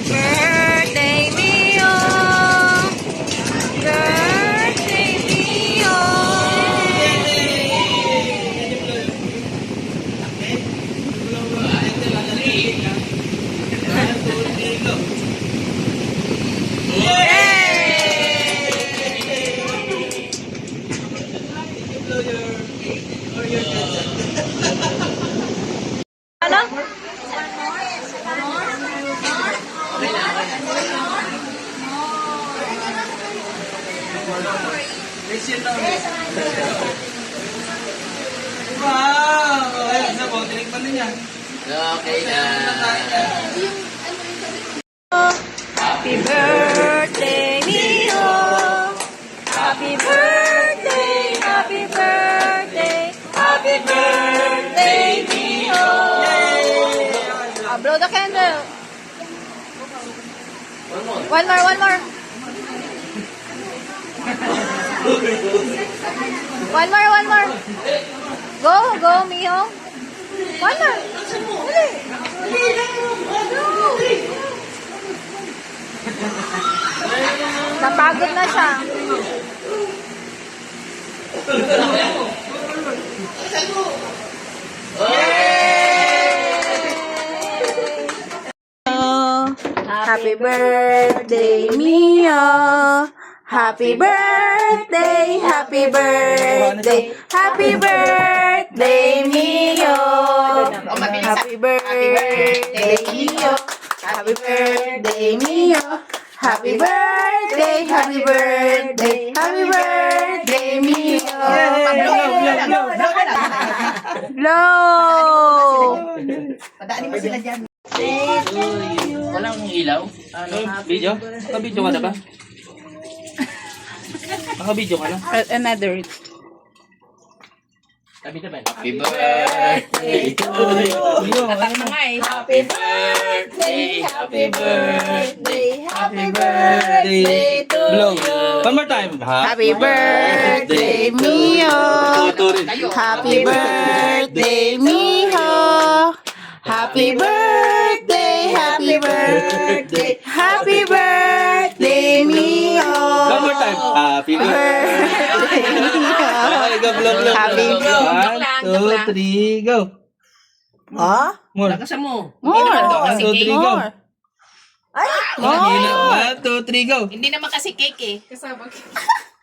Birthday Mio! Birthday Mio! Ano? Wow! Ayun, isa po, tinikman din niya. Okay na. Happy birthday, Mio! Happy birthday, happy birthday, happy birthday, Mio! Blow the candle. One more, one more. One more, one more. Go, go, Mio. One more. Dali. Napagod na siya. Happy birthday, Mio. Happy birthday, happy birthday, happy birthday, Mio. Happy birthday, Mio. Happy birthday, Mio. Happy birthday, happy birthday, happy birthday, Mio. Blow! Padaanin mo sila dyan. Walang ilaw? Ano? Video? Naka-video ka na ba? Naka-video ka na? Another. Happy birthday to you. Happy birthday, happy birthday, happy birthday to Blow. you. One more time. Happy birthday, Mio. Happy birthday, Mio. Happy birthday, happy birthday, happy birthday, Mio. One more time. Happy birthday. Okay, go, blow, blow. Happy One, two, three, go. Ha? More. Lakasan mo. More. One, two, three, go. Ay! One, two, three, go. Hindi naman kasi cake eh.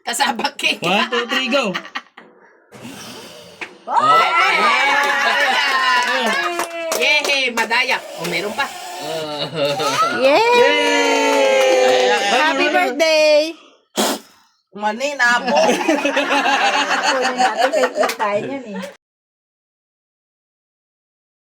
Kasabak cake. One, two, three, go. Yay! Madaya. O, meron pa. Yay! Yay! Happy birthday! Mani na po. Kunin natin kay tayo yan eh.